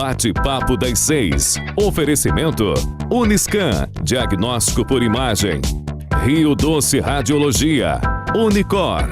Bate-papo das 6. Oferecimento Uniscan, diagnóstico por imagem. Rio Doce Radiologia. Unicor.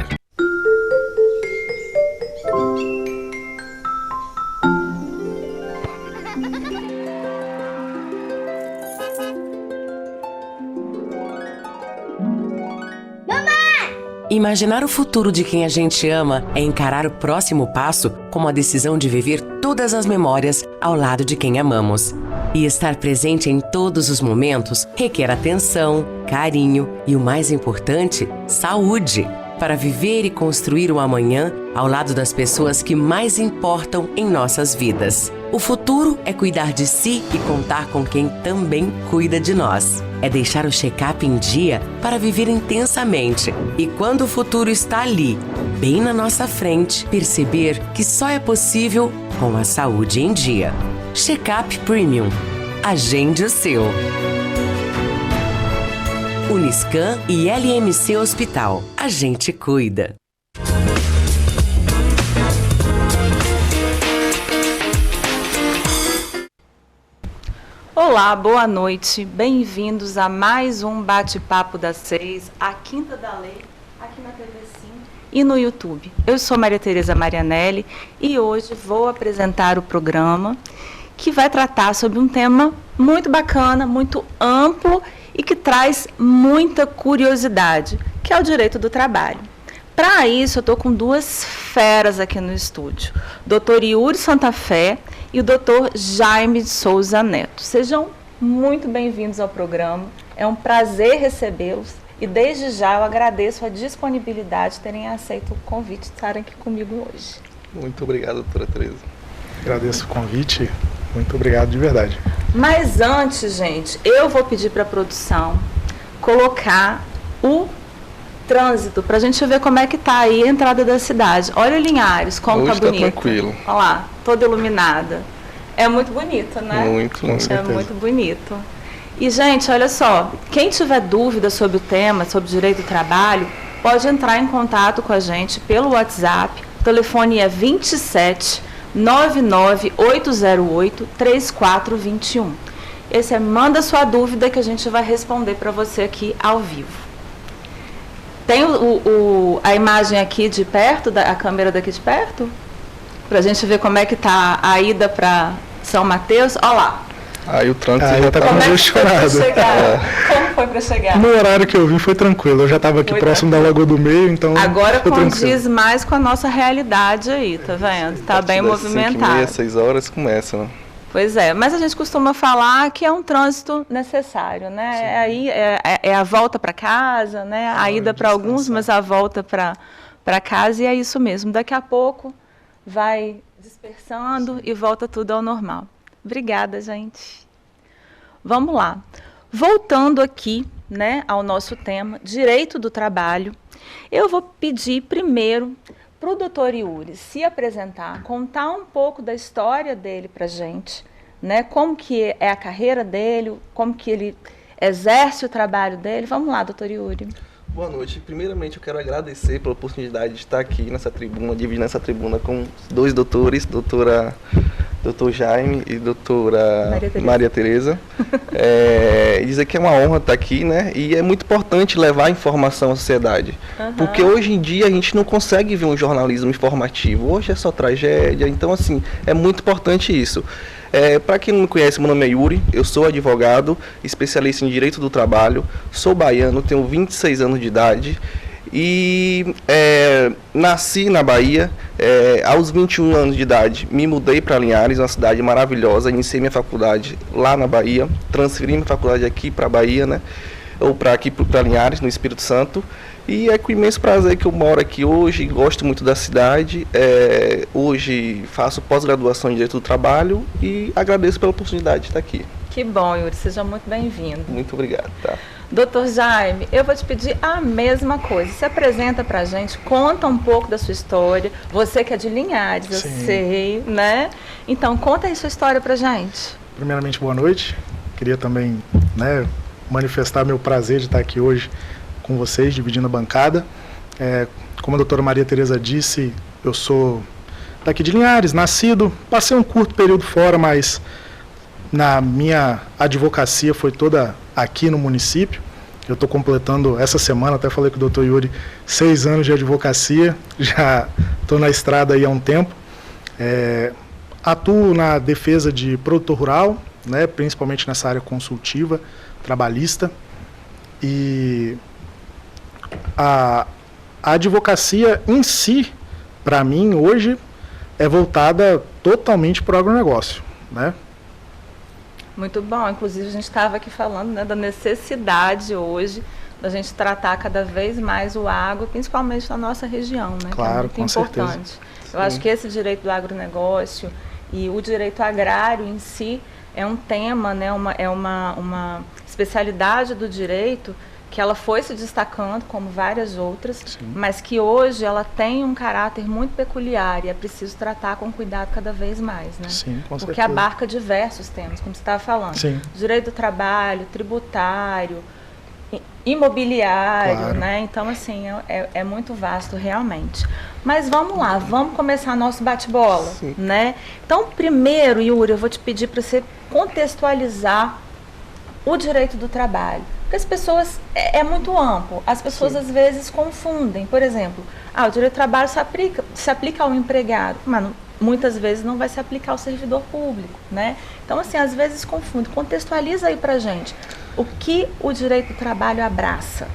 Imaginar o futuro de quem a gente ama é encarar o próximo passo como a decisão de viver todas as memórias ao lado de quem amamos. E estar presente em todos os momentos requer atenção, carinho e, o mais importante, saúde, para viver e construir o amanhã ao lado das pessoas que mais importam em nossas vidas. O futuro é cuidar de si e contar com quem também cuida de nós. É deixar o check-up em dia para viver intensamente. E quando o futuro está ali, bem na nossa frente, perceber que só é possível com a saúde em dia. Check-up Premium. Agende o seu. Uniscan e LMC Hospital. A gente cuida. Olá, boa noite. Bem-vindos a mais um Bate-Papo das 6, a Quinta da Lei, aqui na TV Sim e no YouTube. Eu sou Maria Tereza Marianelli e hoje vou apresentar o programa que vai tratar sobre um tema muito bacana, muito amplo e que traz muita curiosidade, que é o direito do trabalho. Para isso, eu estou com duas feras aqui no estúdio, Dr. Yuri Santa Fé e o Dr. Jaime de Souza Neto. Sejam muito bem-vindos ao programa, é um prazer recebê-los e desde já eu agradeço a disponibilidade de terem aceito o convite de estarem aqui comigo hoje. Muito obrigado, doutora Tereza. Agradeço o convite, muito obrigado de verdade. Mas antes, gente, eu vou pedir para a produção colocar o trânsito, para a gente ver como é que está aí a entrada da cidade. Olha Linhares, como está bonito. Hoje está tranquilo. Olha lá, toda iluminada. É muito bonito, né? Muito, com certeza. É muito bonito. E, gente, olha só, quem tiver dúvida sobre o tema, sobre o direito do trabalho, pode entrar em contato com a gente pelo WhatsApp. O telefone é 27 99 808 3421. Esse é manda sua dúvida que a gente vai responder para você aqui ao vivo. Tem a imagem aqui de perto, a câmera daqui de perto? Para a gente ver como é que está a ida para São Mateus. Olha lá. Aí o trânsito já está congestionado. Como foi para chegar? No horário que eu vim foi tranquilo. Eu já estava aqui próximo da Lagoa do Meio, então agora condiz tranquilo. mais com a nossa realidade aí, tá vendo? Está bem movimentado. 5h30, 6 horas começa, né? Pois é, mas a gente costuma falar que é um trânsito necessário, né? Aí é a volta para casa, né? A ida para alguns, mas a volta para casa, e é isso mesmo. Daqui a pouco vai dispersando e volta tudo ao normal. Obrigada, gente. Vamos lá. Voltando aqui, né, ao nosso tema, direito do trabalho, eu vou pedir primeiro para o doutor Yuri se apresentar, contar um pouco da história dele para a gente, né? Como que é a carreira dele, como que ele exerce o trabalho dele. Vamos lá, doutor Yuri. Boa noite. Primeiramente, eu quero agradecer pela oportunidade de estar aqui nessa tribuna, dividindo essa tribuna com dois doutores, doutor Jaime e doutora Maria Tereza. Dizer que é uma honra estar aqui, né? E é muito importante levar informação à sociedade. Porque hoje em dia a gente não consegue ver um jornalismo informativo. Hoje é só tragédia. Então, assim, é muito importante isso. Para quem não me conhece, meu nome é Yuri, eu sou advogado, especialista em direito do trabalho, sou baiano, tenho 26 anos de idade e nasci na Bahia. Aos 21 anos de idade me mudei para Linhares, uma cidade maravilhosa, iniciei minha faculdade lá na Bahia, transferi minha faculdade aqui para a Bahia, né? Ou para Linhares, no Espírito Santo. E é com imenso prazer que eu moro aqui hoje, gosto muito da cidade. Hoje faço pós-graduação em Direito do Trabalho e agradeço pela oportunidade de estar aqui. Que bom, Yuri, seja muito bem-vindo. Muito obrigado. Tá. Doutor Jaime, eu vou te pedir a mesma coisa. Se apresenta pra gente, conta um pouco da sua história. Você que é de Linhares, eu sei, né? Então, conta aí sua história pra gente. Primeiramente, boa noite. Queria também, né, manifestar meu prazer de estar aqui hoje com vocês, dividindo a bancada. Como a doutora Maria Tereza disse, eu sou daqui de Linhares, nascido, passei um curto período fora, mas na minha advocacia foi toda aqui no município. Eu estou completando essa semana, até falei com o Dr. Yuri, 6 anos de advocacia, já estou na estrada aí há um tempo. Atuo na defesa de produtor rural, né, principalmente nessa área consultiva, trabalhista. E a advocacia em si, para mim, hoje, é voltada totalmente para o agronegócio, né? Muito bom. Inclusive, a gente estava aqui falando, né, da necessidade hoje da gente tratar cada vez mais o agro, principalmente na nossa região, né? Claro, que é muito importante. Certeza. Eu acho que esse direito do agronegócio e o direito agrário em si é um tema, né, uma especialidade do direito que ela foi se destacando como várias outras, sim, mas que hoje ela tem um caráter muito peculiar e é preciso tratar com cuidado cada vez mais, né? Sim, com porque certeza. abarca diversos temas, como você estava falando. Sim. Direito do trabalho, tributário, imobiliário, claro, né? Então, assim, é muito vasto realmente. Mas vamos lá, vamos começar nosso bate-bola, né? Então, primeiro, Yuri, eu vou te pedir para você contextualizar o direito do trabalho. Porque as pessoas, é muito amplo, as pessoas às vezes confundem. Por exemplo, o direito do trabalho se aplica ao empregado, mas muitas vezes não vai se aplicar ao servidor público, né? Então, assim, às vezes confunde. Contextualiza aí pra gente o que o direito do trabalho abraça.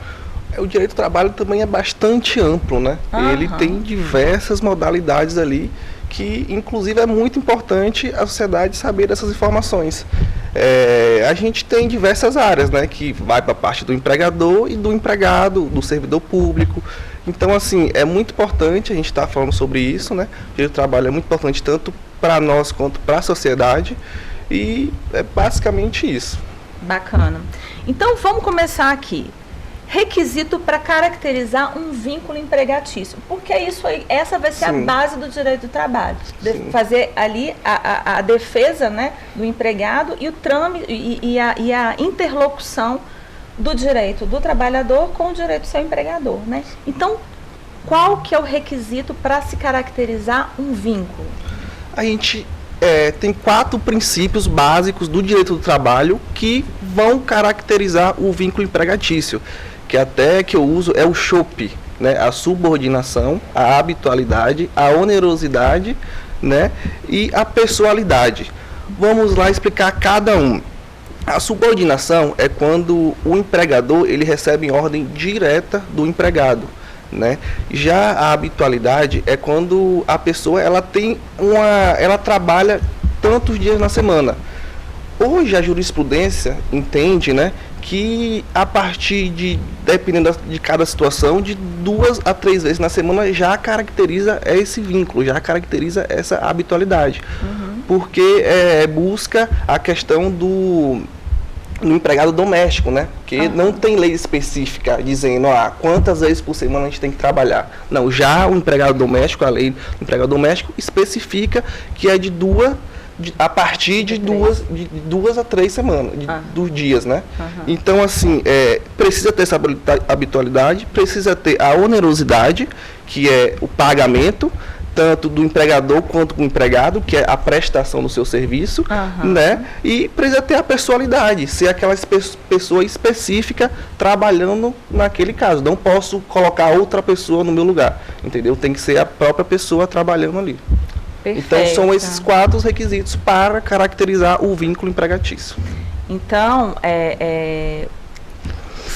O direito do trabalho também é bastante amplo, né? Ele tem diversas modalidades ali, que inclusive é muito importante a sociedade saber dessas informações. A gente tem diversas áreas, né, que vai para a parte do empregador e do empregado, do servidor público. Então, assim, é muito importante a gente estar falando sobre isso, né? O direito do trabalho é muito importante tanto para nós quanto para a sociedade, e é basicamente isso. Bacana. Então, vamos começar aqui. Requisito para caracterizar um vínculo empregatício, porque isso aí, essa vai ser a base do direito do trabalho, fazer ali a defesa, né, do empregado e o trâmite e a interlocução do direito do trabalhador com o direito do seu empregador, né? Então, qual que é o requisito para se caracterizar um vínculo? A gente tem 4 princípios básicos do direito do trabalho que vão caracterizar o vínculo empregatício, que até que eu uso é o SHOP, né? A subordinação, a habitualidade, a onerosidade, né? E a pessoalidade. Vamos lá explicar cada um. A subordinação é quando o empregador ele recebe ordem direta do empregado, né? Já a habitualidade é quando a pessoa ela trabalha tantos dias na semana. Hoje a jurisprudência entende, né, que a partir dependendo de cada situação, de 2 a 3 vezes na semana já caracteriza esse vínculo, já caracteriza essa habitualidade. Porque busca a questão do empregado doméstico, né? Porque não tem lei específica dizendo quantas vezes por semana a gente tem que trabalhar. Não, já o empregado doméstico, a lei do empregado doméstico especifica que é a partir de 2 a 3 semanas, dos dias, né? Então, assim, precisa ter essa habitualidade, precisa ter a onerosidade, que é o pagamento, tanto do empregador quanto do empregado, que é a prestação do seu serviço, né? E precisa ter a pessoalidade, ser aquela pessoa específica trabalhando naquele caso. Não posso colocar outra pessoa no meu lugar, entendeu? Tem que ser a própria pessoa trabalhando ali. Perfeito. Então, são esses 4 requisitos para caracterizar o vínculo empregatício. Então,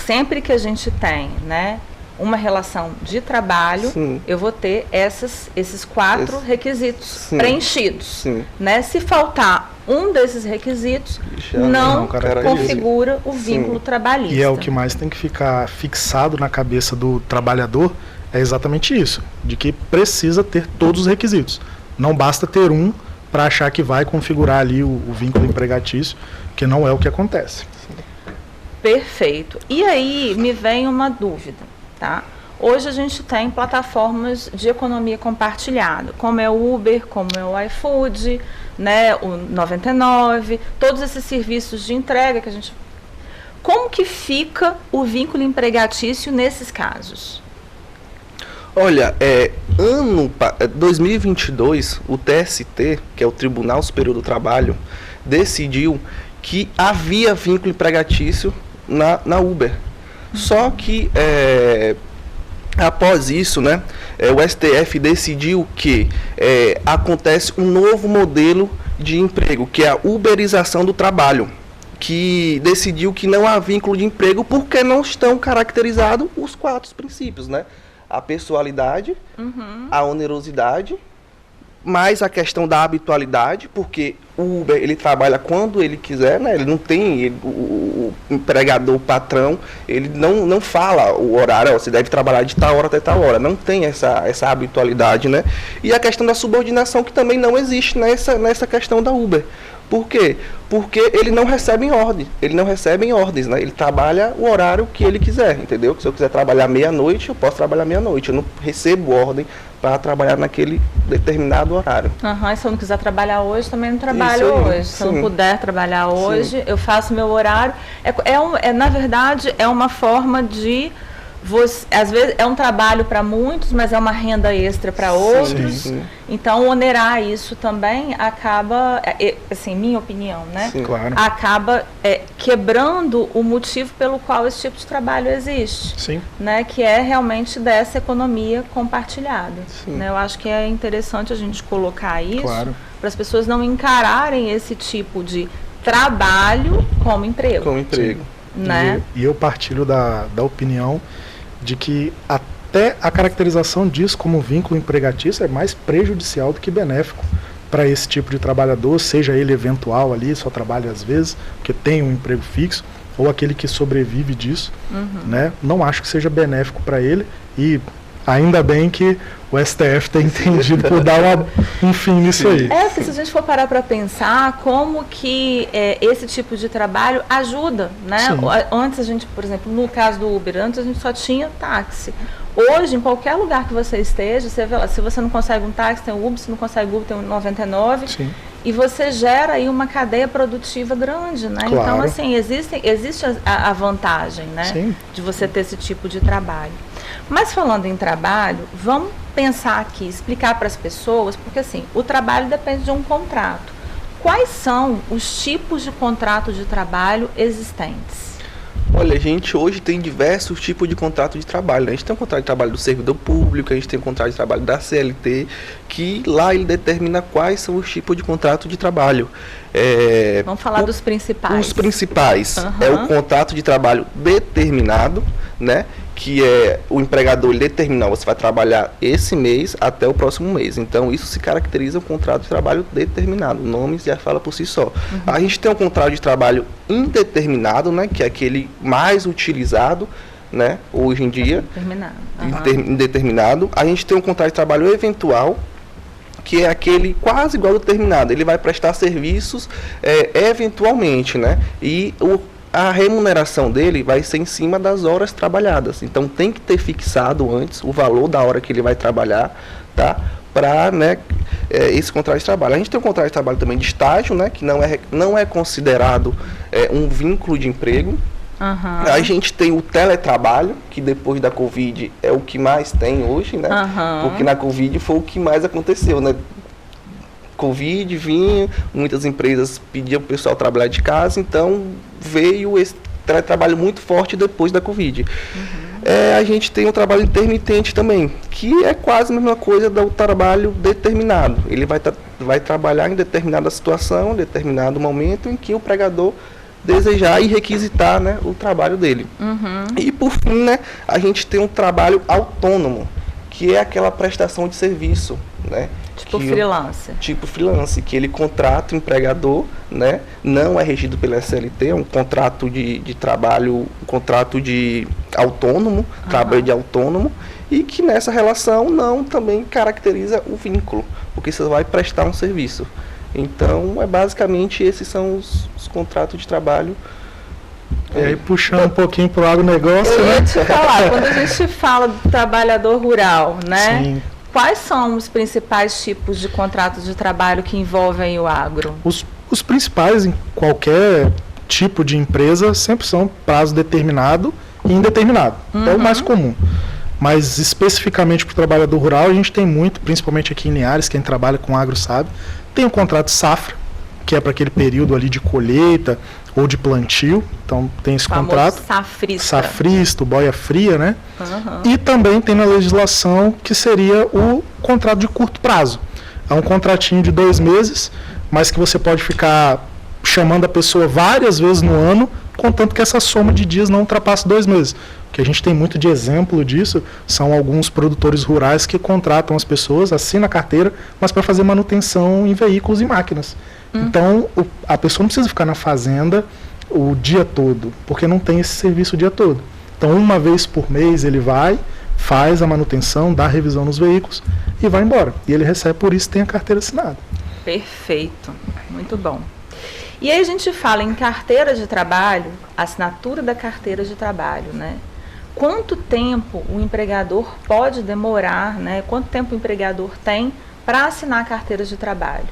sempre que a gente tem, né, uma relação de trabalho, eu vou ter esses 4 requisitos preenchidos. Né? Se faltar um desses requisitos, não configura o vínculo trabalhista. E é o que mais tem que ficar fixado na cabeça do trabalhador, é exatamente isso, de que precisa ter todos os requisitos. Não basta ter um para achar que vai configurar ali o vínculo empregatício, que não é o que acontece. Perfeito. E aí me vem uma dúvida, tá? Hoje a gente tem plataformas de economia compartilhada, como é o Uber, como é o iFood, né, o 99, todos esses serviços de entrega que a gente... Como que fica o vínculo empregatício nesses casos? Olha, 2022, o TST, que é o Tribunal Superior do Trabalho, decidiu que havia vínculo empregatício na Uber. Só que, após isso, né, o STF decidiu que acontece um novo modelo de emprego, que é a uberização do trabalho, que decidiu que não há vínculo de emprego porque não estão caracterizados os 4 princípios, né? A pessoalidade, a onerosidade, mais a questão da habitualidade, porque o Uber, ele trabalha quando ele quiser, né? Ele não tem, o empregador, o patrão, ele não fala o horário, você deve trabalhar de tal hora até tal hora, não tem essa habitualidade, né? E a questão da subordinação, que também não existe nessa questão da Uber. Por quê? Porque ele não recebe ordens, né? Ele trabalha o horário que ele quiser, entendeu? Se eu quiser trabalhar meia-noite, eu posso trabalhar meia-noite. Eu não recebo ordem para trabalhar naquele determinado horário. E se eu não quiser trabalhar hoje, também não trabalho hoje. Se eu não puder trabalhar hoje, eu faço meu horário. Na verdade, é uma forma de... às vezes é um trabalho para muitos, mas é uma renda extra para outros. Sim. Então, onerar isso também acaba, assim, minha opinião, né? Sim, claro. Acaba quebrando o motivo pelo qual esse tipo de trabalho existe. Sim. Né? Que é realmente dessa economia compartilhada. Né? Eu acho que é interessante a gente colocar isso, claro, para as pessoas não encararem esse tipo de trabalho como emprego. Como emprego. Né? E eu partilho da opinião de que até a caracterização disso como vínculo empregatício é mais prejudicial do que benéfico para esse tipo de trabalhador, seja ele eventual ali, só trabalha às vezes, porque tem um emprego fixo, ou aquele que sobrevive disso, né? Não acho que seja benéfico para ele, e ainda bem que o STF tem entendido por dar um fim nisso aí. Porque se a gente for parar para pensar como que esse tipo de trabalho ajuda, né? Antes a gente, por exemplo, no caso do Uber, antes a gente só tinha táxi. Hoje, em qualquer lugar que você esteja, você vê lá, se você não consegue um táxi, tem o Uber, se não consegue Uber, tem o 99. Sim. E você gera aí uma cadeia produtiva grande, né? Claro. Então, assim, existe a vantagem, né? Sim. De você ter esse tipo de trabalho. Mas falando em trabalho, vamos pensar aqui, explicar para as pessoas, porque assim, o trabalho depende de um contrato. Quais são os tipos de contrato de trabalho existentes? Olha, a gente hoje tem diversos tipos de contrato de trabalho. A gente tem um contrato de trabalho do servidor público, a gente tem um contrato de trabalho da CLT, que lá ele determina quais são os tipos de contrato de trabalho. Vamos falar dos principais. Os principais é o contrato de trabalho determinado, né? Que é o empregador determinar, você vai trabalhar esse mês até o próximo mês. Então, isso se caracteriza um contrato de trabalho determinado. O nome já fala por si só. A gente tem um contrato de trabalho indeterminado, né? Que é aquele mais utilizado, né? Hoje em dia. Indeterminado. A gente tem um contrato de trabalho eventual, que é aquele quase igual ao determinado. Ele vai prestar serviços eventualmente, né? E a remuneração dele vai ser em cima das horas trabalhadas. Então, tem que ter fixado antes o valor da hora que ele vai trabalhar, tá? Para, né, esse contrato de trabalho. A gente tem um contrato de trabalho também de estágio, né? Que não é considerado um vínculo de emprego. A gente tem o teletrabalho, que depois da Covid é o que mais tem hoje, né? Porque na Covid foi o que mais aconteceu, né? Covid vinha, muitas empresas pediam para o pessoal trabalhar de casa, então veio esse teletrabalho muito forte depois da Covid. A gente tem um trabalho intermitente também, que é quase a mesma coisa do trabalho determinado. Ele vai trabalhar em determinada situação, em determinado momento em que o empregador desejar e requisitar, né, o trabalho dele. E por fim, né, a gente tem um trabalho autônomo, que é aquela prestação de serviço, né? Tipo freelance. Tipo freelance, que ele contrata o empregador, né? Não é regido pela SLT, é um contrato de trabalho, um contrato de autônomo, trabalho de autônomo, e que nessa relação não também caracteriza o vínculo, porque você vai prestar um serviço. Então, basicamente, esses são os contratos de trabalho. E aí, puxando um pouquinho para o agronegócio, eu ia te falar, quando a gente fala do trabalhador rural, né? Sim. Quais são os principais tipos de contratos de trabalho que envolvem o agro? Os principais em qualquer tipo de empresa sempre são prazo determinado e indeterminado. É o mais comum. Mas especificamente para o trabalhador rural, a gente tem muito, principalmente aqui em Linhares, quem trabalha com agro sabe, tem o contrato safra, que é para aquele período ali de colheita ou de plantio, então tem esse contrato. Safrista, boia fria, né? Uhum. E também tem na legislação que seria o contrato de curto prazo. É um contratinho de 2 meses, mas que você pode ficar chamando a pessoa várias vezes no ano, contanto que essa soma de dias não ultrapasse 2 meses. O que a gente tem muito de exemplo disso são alguns produtores rurais que contratam as pessoas, assinam a carteira, mas para fazer manutenção em veículos e máquinas. Então, a pessoa não precisa ficar na fazenda o dia todo, porque não tem esse serviço o dia todo. Então, uma vez por mês ele vai, faz a manutenção, dá a revisão nos veículos e vai embora. E ele recebe por isso, tem a carteira assinada. Perfeito, muito bom. E aí a gente fala em carteira de trabalho, assinatura da carteira de trabalho, né? Quanto tempo o empregador pode demorar, né? Quanto tempo o empregador tem para assinar a carteira de trabalho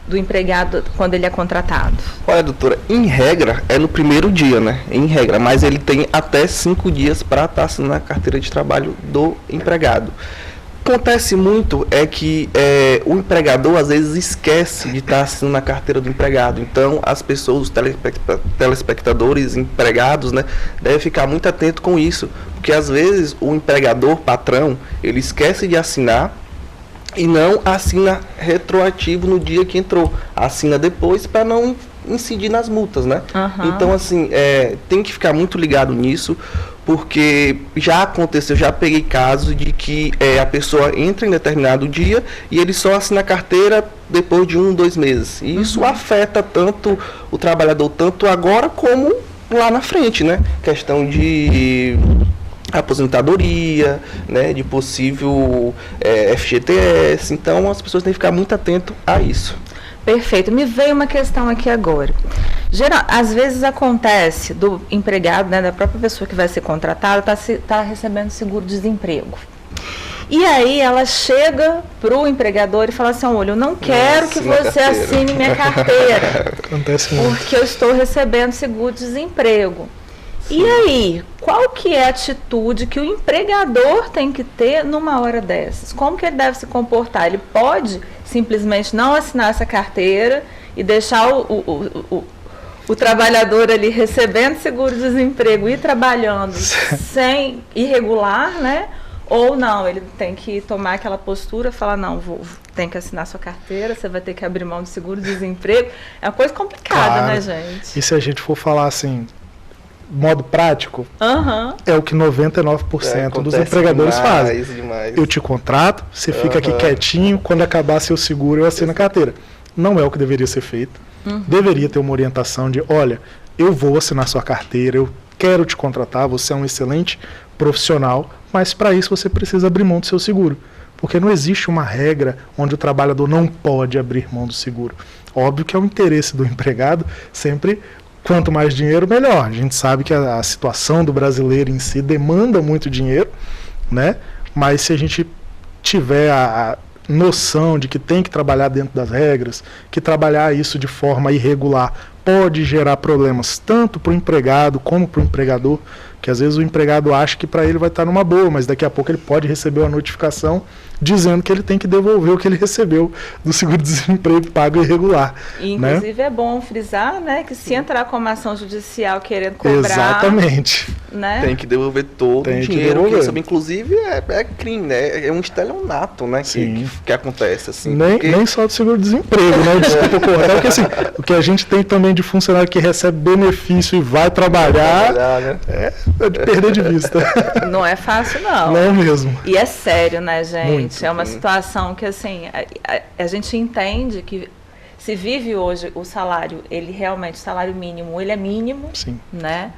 do empregado quando ele é contratado? Olha, doutora, em regra é no primeiro dia, né? Em regra, mas ele tem até 5 dias para estar assinando a carteira de trabalho do empregado. Acontece muito é que o empregador às vezes esquece de estar assinando a carteira do empregado. Então as pessoas, os telespectadores, empregados, né, devem ficar muito atento com isso, porque às vezes o empregador, patrão, ele esquece de assinar e não assina retroativo no dia que entrou, assina depois para não incidir nas multas, né? Uhum. Então assim, tem que ficar muito ligado nisso, porque já aconteceu, já peguei casos de que a pessoa entra em determinado dia e ele só assina a carteira depois de 1, 2 meses. E isso afeta tanto o trabalhador, tanto agora como lá na frente, né? Questão de aposentadoria, né? De possível FGTS. Então as pessoas têm que ficar muito atentas a isso. Perfeito. Me veio uma questão aqui agora. Às vezes acontece do empregado, né, da própria pessoa que vai ser contratada, tá recebendo seguro-desemprego. E aí ela chega para o empregador e fala assim, olha, eu não quero que você assine minha carteira, acontece muito, porque eu estou recebendo seguro-desemprego. E aí, qual que é a atitude que o empregador tem que ter numa hora dessas? Como que ele deve se comportar? Ele pode simplesmente não assinar essa carteira e deixar o trabalhador ali recebendo seguro-desemprego e trabalhando sem irregular, né? Ou não, ele tem que tomar aquela postura, falar, não, tem que assinar sua carteira, você vai ter que abrir mão do seguro-desemprego. É uma coisa complicada, claro, né, gente? E se a gente for falar assim, modo prático, é o que 99% dos empregadores fazem. Demais. Eu te contrato, você fica aqui quietinho, quando acabar seu seguro eu assino a carteira. Não é o que deveria ser feito. Deveria ter uma orientação de, olha, eu vou assinar sua carteira, eu quero te contratar, você é um excelente profissional, mas para isso você precisa abrir mão do seu seguro. Porque não existe uma regra onde o trabalhador não pode abrir mão do seguro. Óbvio que é o interesse do empregado sempre, quanto mais dinheiro, melhor. A gente sabe que a situação do brasileiro em si demanda muito dinheiro, né? Mas se a gente tiver a noção de que tem que trabalhar dentro das regras, que trabalhar isso de forma irregular pode gerar problemas tanto para o empregado como para o empregador, que às vezes o empregado acha que para ele vai estar numa boa, mas daqui a pouco ele pode receber uma notificação dizendo que ele tem que devolver o que ele recebeu do seguro-desemprego pago irregular. E, inclusive, né? É bom frisar, né, que se entrar com uma ação judicial querendo cobrar... Exatamente. Né? Tem que devolver todo o dinheiro. Que inclusive, é crime, né? É um estelionato, né, que acontece. Assim, nem só do seguro-desemprego, né? Desculpa, porque assim, o que a gente tem também de funcionário que recebe benefício e vai trabalhar, né? É de perder de vista. Não é fácil, não. Não mesmo. E é sério, né, gente? Muito. É uma situação que, assim, a gente entende que se vive hoje o salário, ele realmente, o salário mínimo, ele é mínimo, sim, né?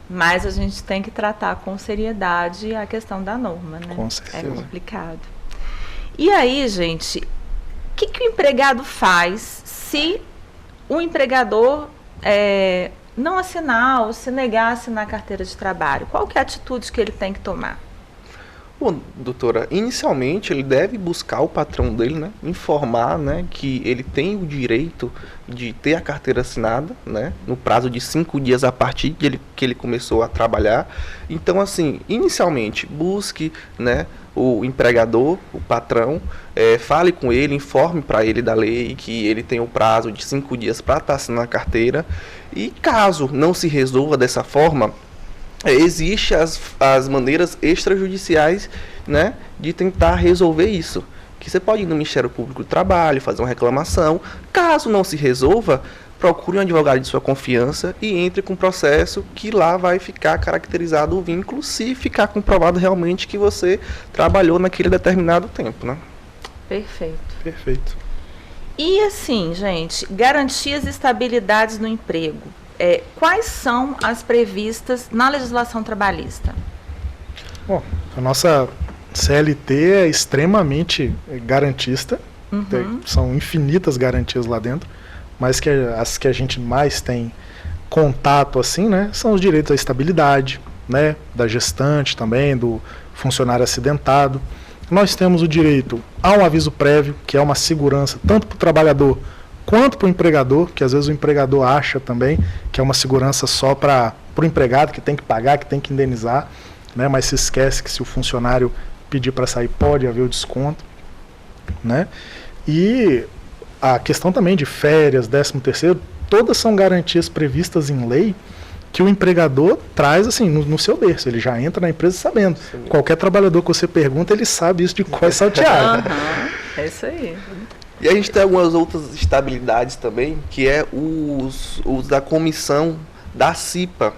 Mas a gente tem que tratar com seriedade a questão da norma, né? Com certeza. É complicado. E aí, gente, o que o empregado faz se o empregador não assinar ou se negar a assinar a carteira de trabalho? Qual que é a atitude que ele tem que tomar? Bom, doutora, inicialmente ele deve buscar o patrão dele, né, informar, né, que ele tem o direito de ter a carteira assinada, né, no prazo de 5 dias a partir que ele começou a trabalhar. Então, assim, inicialmente busque, né, o empregador, o patrão, fale com ele, informe para ele da lei que ele tem o prazo de 5 dias para estar assinando a carteira. E caso não se resolva dessa forma, existem as maneiras extrajudiciais, né, de tentar resolver isso. Que você pode ir no Ministério Público do Trabalho, fazer uma reclamação. Caso não se resolva, procure um advogado de sua confiança e entre com um processo que lá vai ficar caracterizado o vínculo, se ficar comprovado realmente que você trabalhou naquele determinado tempo, né? Perfeito. Perfeito. E assim, gente, garantias e estabilidades no emprego. Quais são as previstas na legislação trabalhista? Bom, a nossa CLT é extremamente garantista, são infinitas garantias lá dentro, mas as que a gente mais tem contato, assim, né, são os direitos à estabilidade, né, da gestante também, do funcionário acidentado. Nós temos o direito ao aviso prévio, que é uma segurança tanto para o trabalhador quanto para o empregador, que às vezes o empregador acha também que é uma segurança só para o empregado, que tem que pagar, que tem que indenizar, né, mas se esquece que se o funcionário pedir para sair pode haver o desconto, né? E a questão também de férias, 13º, todas são garantias previstas em lei que o empregador traz assim no seu berço. Ele já entra na empresa sabendo. Sim. Qualquer trabalhador que você pergunta, ele sabe isso de cor salteado. É isso aí. E a gente tem algumas outras estabilidades também, que é os da comissão da CIPA,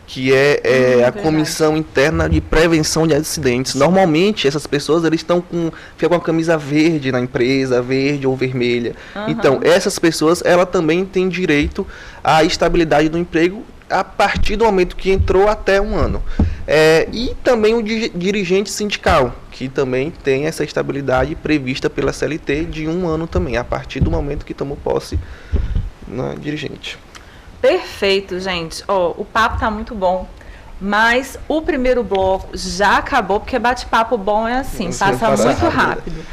que é a Comissão Interna de Prevenção de Acidentes. Normalmente, essas pessoas ficam com a camisa verde na empresa, verde ou vermelha. Então, essas pessoas, ela também têm direito à estabilidade do emprego a partir do momento que entrou até 1 ano. E também o dirigente sindical, que também tem essa estabilidade prevista pela CLT de 1 ano também, a partir do momento que tomou posse na dirigente. Perfeito, gente. O papo tá muito bom, mas o primeiro bloco já acabou, porque bate-papo bom é assim, passa muito rápido.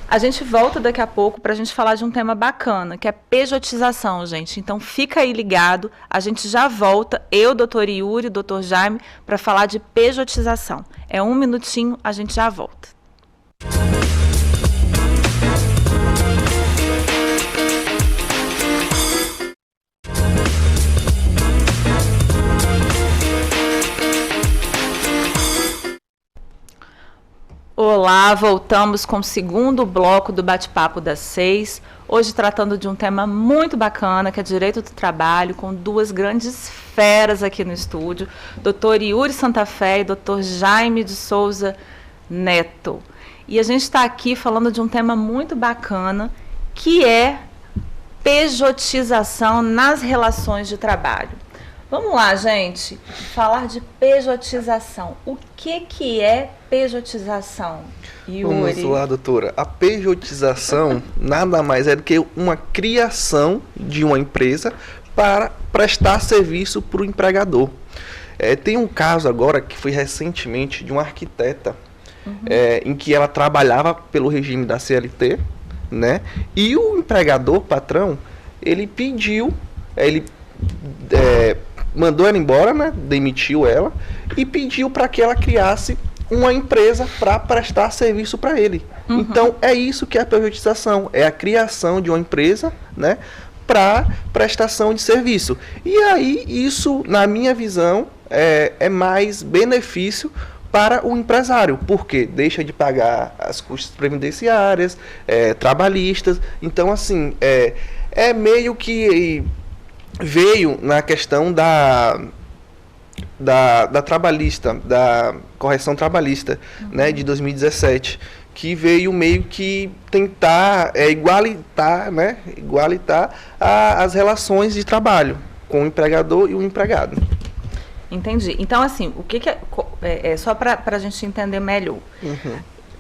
A gente volta daqui a pouco para a gente falar de um tema bacana, que é pejotização, gente. Então fica aí ligado, a gente já volta, eu, doutor Yuri, doutor Jaime, para falar de pejotização. É 1 minutinho, a gente já volta. Olá, voltamos com o segundo bloco do Bate-Papo das 6. Hoje tratando de um tema muito bacana, que é direito do trabalho, com 2 grandes feras aqui no estúdio, Dr. Yuri Santa Fé e Dr. Jaime de Souza Neto. E a gente está aqui falando de um tema muito bacana, que é pejotização nas relações de trabalho. Vamos lá, gente, falar de pejotização. O que é pejotização, Yuri? Vamos lá, doutora. A pejotização nada mais é do que uma criação de uma empresa para prestar serviço para o empregador. Tem um caso agora que foi recentemente de uma arquiteta, em que ela trabalhava pelo regime da CLT, né? E o empregador, patrão, ele pediu, mandou ela embora, né? Demitiu ela e pediu para que ela criasse uma empresa para prestar serviço para ele. Então, é isso que é a pejotização, é a criação de uma empresa, né, para prestação de serviço. E aí, isso, na minha visão, é mais benefício para o empresário, porque deixa de pagar as custas previdenciárias, trabalhistas. Então, assim, é meio que veio na questão da trabalhista, da correção trabalhista, né, de 2017, que veio meio que tentar igualitar as relações de trabalho com o empregador e o empregado. Entendi. Então, assim, o que é só para a gente entender melhor.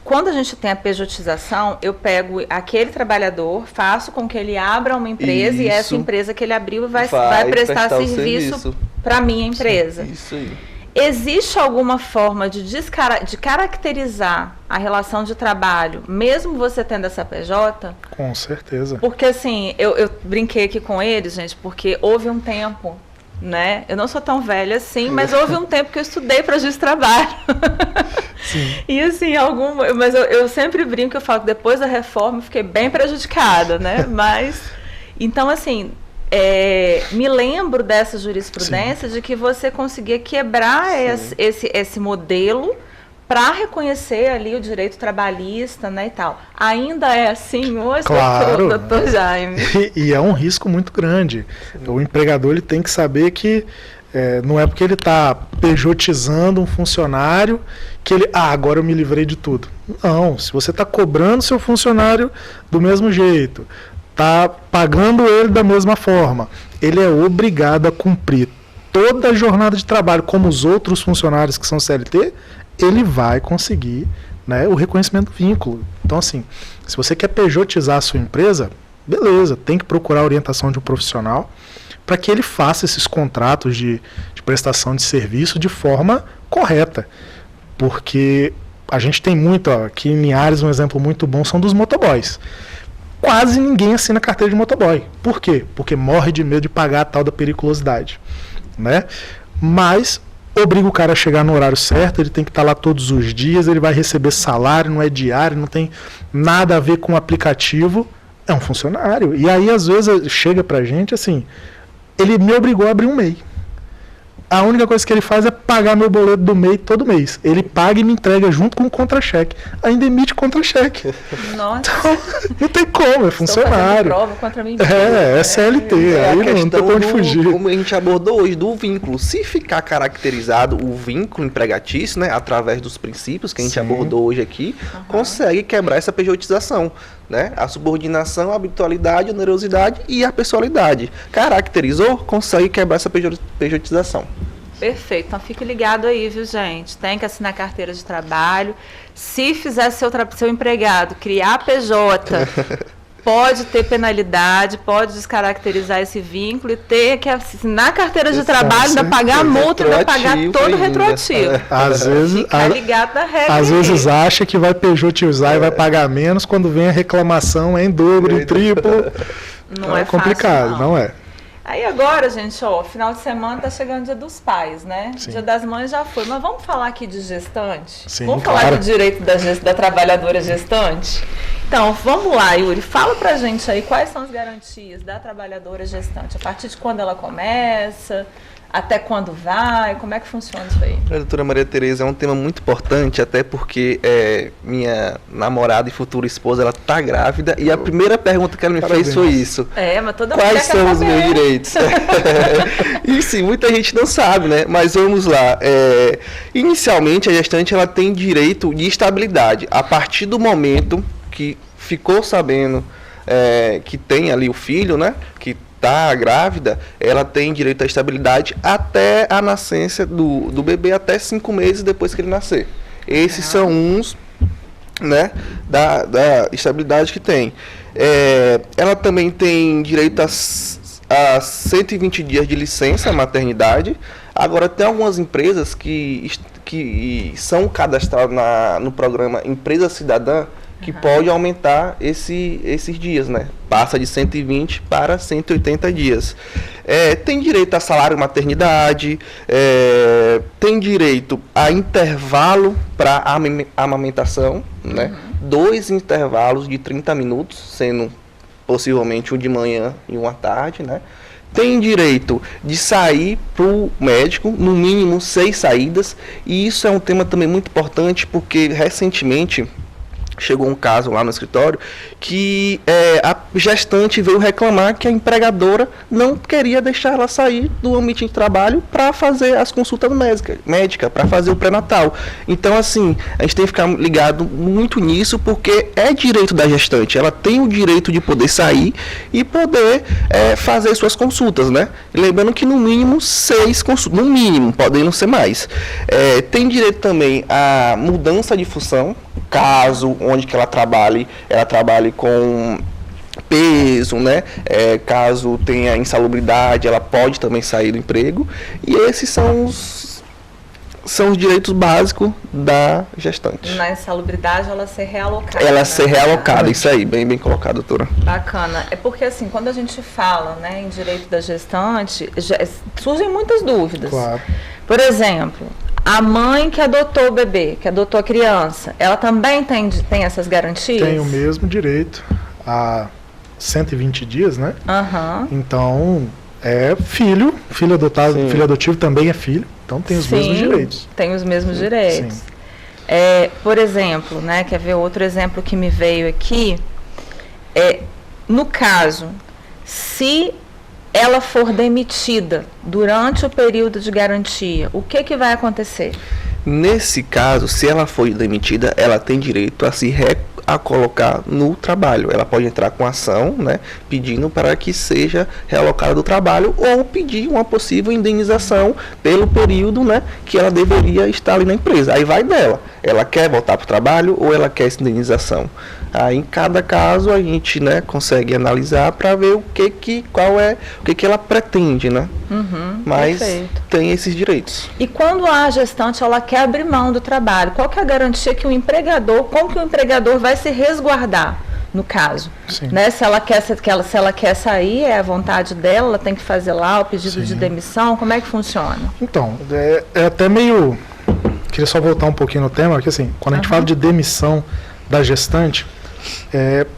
Quando a gente tem a pejotização, eu pego aquele trabalhador, faço com que ele abra uma empresa, e essa empresa que ele abriu vai prestar serviço para a minha empresa. Isso aí. Existe alguma forma de caracterizar a relação de trabalho, mesmo você tendo essa PJ? Com certeza. Porque assim, eu brinquei aqui com eles, gente, porque houve um tempo, né? Eu não sou tão velha assim, mas houve um tempo que eu estudei para juiz de trabalho. Sim. E assim, mas eu sempre brinco, eu falo que depois da reforma eu fiquei bem prejudicada, né? Mas, então assim... me lembro dessa jurisprudência, sim, de que você conseguia quebrar esse modelo para reconhecer ali o direito trabalhista, né, e tal. Ainda é assim hoje, claro, doutor Jaime? E é um risco muito grande. O empregador ele tem que saber que não é porque ele está pejotizando um funcionário que ele, agora eu me livrei de tudo. Não, se você está cobrando seu funcionário do mesmo jeito, está pagando ele da mesma forma, ele é obrigado a cumprir toda a jornada de trabalho como os outros funcionários que são CLT, ele vai conseguir, né, o reconhecimento do vínculo. Então, assim, se você quer pejotizar a sua empresa, beleza, tem que procurar a orientação de um profissional para que ele faça esses contratos de prestação de serviço de forma correta. Porque a gente tem muito, aqui em Linhares um exemplo muito bom são dos motoboys. Quase ninguém assina carteira de motoboy. Por quê? Porque morre de medo de pagar a tal da periculosidade, né? Mas obriga o cara a chegar no horário certo, ele tem que estar lá todos os dias, ele vai receber salário, não é diário, não tem nada a ver com o aplicativo, é um funcionário. E aí, às vezes, chega pra gente assim, ele me obrigou a abrir um MEI. A única coisa que ele faz é pagar meu boleto do MEI todo mês. Ele paga e me entrega junto com o contra-cheque. Ainda emite contra-cheque. Nossa. Então, não tem como, é funcionário. Prova contra mim. É CLT. Aí não tem pra onde fugir. Como a gente abordou hoje, do vínculo. Se ficar caracterizado o vínculo empregatício, né, através dos princípios que a gente abordou hoje aqui, consegue quebrar essa pejotização. Né? A subordinação, a habitualidade, a onerosidade e a pessoalidade. Caracterizou, consegue quebrar essa pejotização. Perfeito, então fique ligado aí, viu, gente? Tem que assinar carteira de trabalho. Se fizer seu empregado criar PJ, pode ter penalidade, pode descaracterizar esse vínculo e ter que assinar carteira de trabalho, ainda pagar a multa, ainda pagar todo o retroativo. Às vezes, ficar ligado na regra. Às vezes acha que vai pejotizar e vai pagar menos, quando vem a reclamação é em dobro, em triplo. Não é complicado, fácil, não é. Aí agora, gente, final de semana tá chegando o Dia dos Pais, né? Sim. Dia das Mães já foi, mas vamos falar aqui de gestante? Sim, vamos claro. falar do direito da trabalhadora gestante? Então, vamos lá, Yuri, fala pra gente aí quais são as garantias da trabalhadora gestante, a partir de quando ela começa, até quando vai, como é que funciona isso aí? A doutora Maria Tereza, é um tema muito importante, até porque minha namorada e futura esposa, ela tá grávida, e a primeira pergunta que ela me fez foi isso. Mas toda quais são os meus direitos? E sim, muita gente não sabe, né? Mas vamos lá. Inicialmente, a gestante, ela tem direito de estabilidade. A partir do momento que ficou sabendo que tem ali o filho, né? Que está grávida, ela tem direito à estabilidade até a nascença do bebê, até 5 meses depois que ele nascer. Esses são uns, né, da estabilidade que tem. Ela também tem direito a 120 dias de licença maternidade. Agora, tem algumas empresas que são cadastradas no programa Empresa Cidadã, que pode aumentar esses dias, né? Passa de 120 para 180 dias. Tem direito a salário maternidade, tem direito a intervalo para amamentação, né? 2 intervalos de 30 minutos, sendo possivelmente um de manhã e um à tarde, né? Tem direito de sair para o médico, no mínimo 6 saídas, e isso é um tema também muito importante, porque recentemente chegou um caso lá no escritório que a gestante veio reclamar que a empregadora não queria deixar ela sair do ambiente de trabalho para fazer as consultas médicas, para fazer o pré-natal. Então, assim, a gente tem que ficar ligado muito nisso, porque é direito da gestante, ela tem o direito de poder sair e poder fazer suas consultas, né? Lembrando que no mínimo 6 consultas, no mínimo, podem não ser mais. Tem direito também à mudança de função, caso onde que ela trabalhe com peso, né? Caso tenha insalubridade, ela pode também sair do emprego. E esses são são os direitos básicos da gestante. Na insalubridade, ela ser realocada. Ela ser realocada, isso aí, bem colocado, doutora. Bacana. É porque, assim, quando a gente fala, né, em direito da gestante, surgem muitas dúvidas. Claro. Por exemplo, a mãe que adotou o bebê, que adotou a criança, ela também tem essas garantias? Tem o mesmo direito a 120 dias, né? Aham. Então, é filho adotado, Sim. filho adotivo também é filho, então tem os mesmos direitos. Tem os mesmos direitos. Sim. Por exemplo, né, quer ver outro exemplo que me veio aqui? No caso, se ela for demitida durante o período de garantia, o que vai acontecer? Nesse caso, se ela for demitida, ela tem direito a colocar no trabalho. Ela pode entrar com ação, né, pedindo para que seja realocada do trabalho ou pedir uma possível indenização pelo período, né, que ela deveria estar ali na empresa. Aí vai dela. Ela quer voltar para o trabalho ou ela quer essa indenização? Aí em cada caso a gente, né, consegue analisar para ver o que ela pretende, né? Mas perfeito. tem esses direitos. E quando a gestante ela quer abrir mão do trabalho, qual que é a garantia que o empregador, como que o empregador vai se resguardar no caso? Sim. Né? Se ela quer sair, é a vontade dela, ela tem que fazer lá o pedido de demissão, como é que funciona? Então, é até meio... Queria só voltar um pouquinho no tema, porque assim, quando a gente fala de demissão da gestante,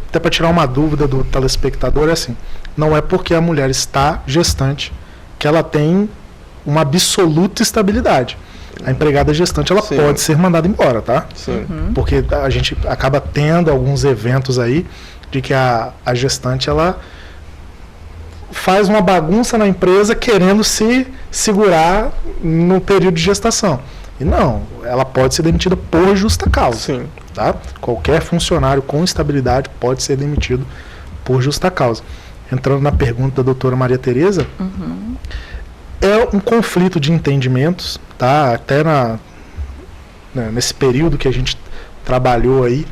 até para tirar uma dúvida do telespectador, é assim, não é porque a mulher está gestante que ela tem uma absoluta estabilidade. A empregada gestante, ela Sim. pode ser mandada embora, tá? Sim. Porque a gente acaba tendo alguns eventos aí de que a gestante, ela faz uma bagunça na empresa querendo se segurar no período de gestação. E não, ela pode ser demitida por justa causa. Sim. Tá? Qualquer funcionário com estabilidade pode ser demitido por justa causa. Entrando na pergunta da doutora Maria Tereza, é um conflito de entendimentos, tá? Até nesse período que a gente trabalhou aí,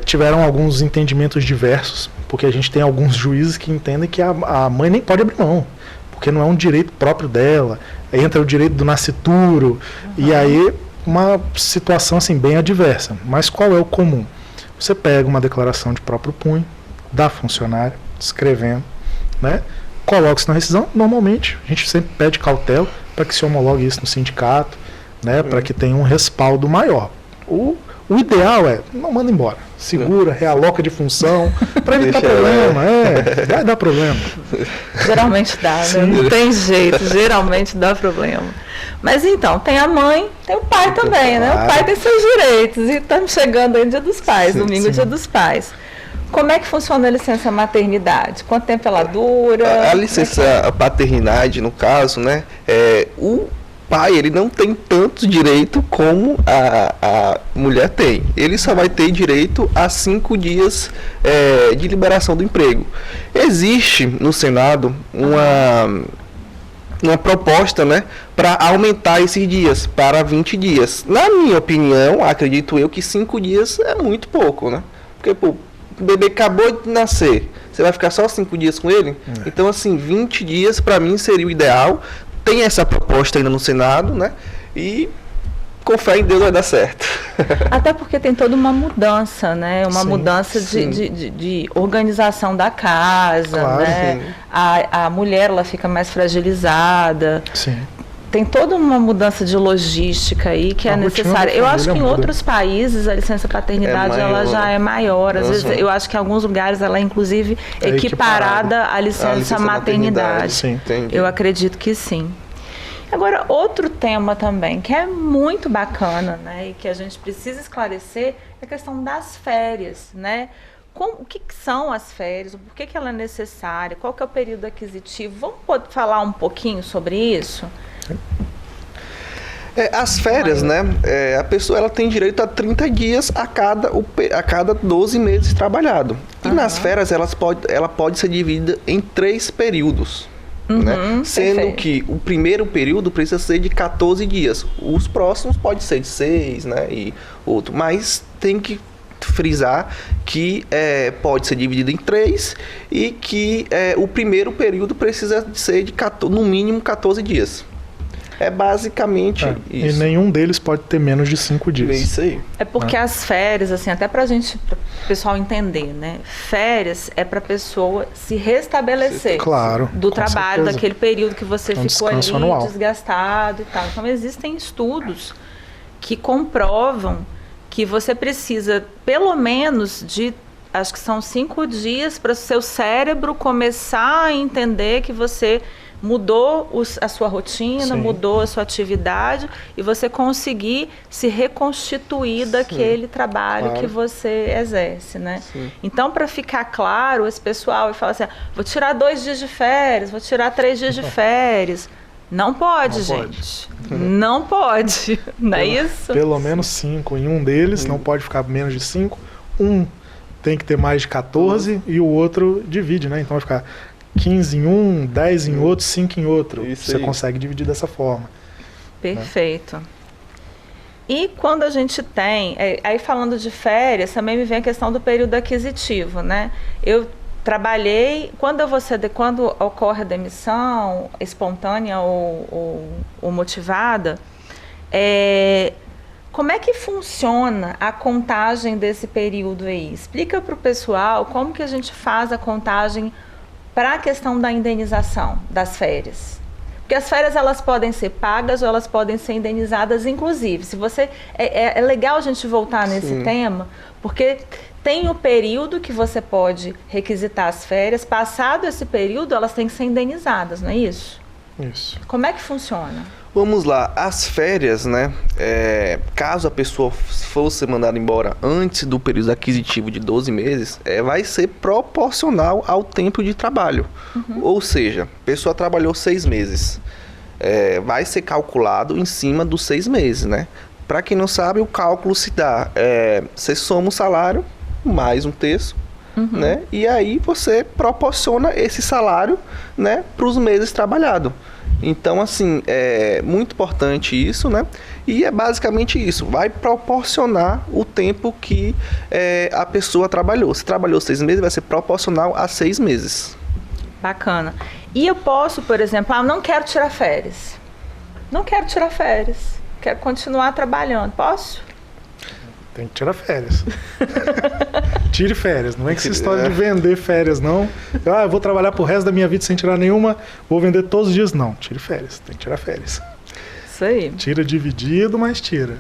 tiveram alguns entendimentos diversos, porque a gente tem alguns juízes que entendem que a mãe nem pode abrir mão, porque não é um direito próprio dela, entra o direito do nascituro, e aí uma situação assim bem adversa. Mas qual é o comum? Você pega uma declaração de próprio punho da funcionária, escrevendo, né? Coloca isso na rescisão. Normalmente a gente sempre pede cautela para que se homologue isso no sindicato, né? Para que tenha um respaldo maior. O ideal é não manda embora, segura, realoca de função para evitar problema. Vai dar problema. Geralmente dá, né? Não tem jeito, geralmente dá problema. Mas então, tem a mãe, tem o pai também, né? O pai tem seus direitos. E estamos chegando aí no Dia dos Pais, domingo, Dia dos Pais. Como é que funciona a licença maternidade? Quanto tempo ela dura? A licença paternidade, no caso, né? O pai, ele não tem tanto direito como a mulher tem. Ele só vai ter direito a 5 dias de liberação do emprego. Existe no Senado uma proposta, né, para aumentar esses dias para 20 dias. Na minha opinião, acredito eu que 5 dias é muito pouco, né? Porque, pô, o bebê acabou de nascer, você vai ficar só 5 dias com ele? Então, assim, 20 dias para mim seria o ideal. Tem essa proposta ainda no Senado, né? E com fé em Deus vai dar certo. Até porque tem toda uma mudança, né? Uma mudança sim. de organização da casa, Claro, né? A mulher, ela fica mais fragilizada. Sim. Tem toda uma mudança de logística aí que é necessária. Eu acho que em outros países a licença paternidade ela já é maior. Às vezes eu acho que em alguns lugares ela é inclusive equiparada à licença maternidade. Sim. Eu acredito que sim. Agora, outro tema também que é muito bacana, né, e que a gente precisa esclarecer é a questão das férias, né? O que são as férias? Por que ela é necessária? Qual que é o período aquisitivo? Vamos falar um pouquinho sobre isso? As férias, né? A pessoa ela tem direito a 30 dias a cada 12 meses trabalhado. E nas férias ela pode ser dividida em 3 períodos. Né? Sendo que o primeiro período precisa ser de 14 dias. Os próximos pode ser de 6, né? E outro. Mas tem que frisar que pode ser dividido em 3 e que o primeiro período precisa ser de no mínimo 14 dias. É basicamente isso. E nenhum deles pode ter menos de 5 dias. É isso aí. É porque as férias, assim, até pra gente, pro pessoal entender, né? Férias é pra pessoa se restabelecer Claro, do com trabalho, certeza. daquele período que você ficou ali descanso anual. desgastado e tal. Então, existem estudos que comprovam que você precisa, pelo menos, de, acho que são 5 dias para o seu cérebro começar a entender que você mudou a sua rotina, Sim. mudou a sua atividade e você conseguir se reconstituir daquele trabalho Claro. que você exerce, né? Sim. Então, para ficar claro, esse pessoal fala assim, vou tirar 2 dias de férias, vou tirar 3 dias de férias. Não pode, Não pode. gente. Não pode. Não é isso? Pelo menos 5 em um deles, não pode ficar menos de 5. Um tem que ter mais de 14 e o outro divide, né? Então vai ficar 15 em um, 10 em outro, 5 em outro. Isso Você aí. consegue dividir dessa forma. Perfeito. E quando a gente tem, aí falando de férias, também me vem a questão do período aquisitivo, né? Eu trabalhei, quando ocorre a demissão espontânea ou motivada, como é que funciona a contagem desse período aí? Explica para o pessoal como que a gente faz a contagem para a questão da indenização das férias. Porque as férias elas podem ser pagas ou elas podem ser indenizadas, inclusive. Se você é legal a gente voltar nesse tema, porque tem o período que você pode requisitar as férias. Passado esse período, elas têm que ser indenizadas, não é isso? Isso. Como é que funciona? Vamos lá, as férias, né? Caso a pessoa fosse mandada embora antes do período aquisitivo de 12 meses, vai ser proporcional ao tempo de trabalho. Ou seja, a pessoa trabalhou 6 meses. Vai ser calculado em cima dos 6 meses, né? Para quem não sabe, o cálculo se dá. Você soma o salário mais um terço, né? E aí você proporciona esse salário, né, para os meses trabalhados. Então, assim, é muito importante isso, né? E é basicamente isso. Vai proporcionar o tempo que a pessoa trabalhou. Se trabalhou 6 meses, vai ser proporcional a 6 meses. Bacana. E eu posso, por exemplo, não quero tirar férias. Não quero tirar férias. Quero continuar trabalhando. Posso? Tem que tirar férias. Tire férias. Não é que essa história de vender férias, não. Eu vou trabalhar pro resto da minha vida sem tirar nenhuma, vou vender todos os dias. Não, tire férias. Tem que tirar férias. Isso aí. Tira dividido, mas tira.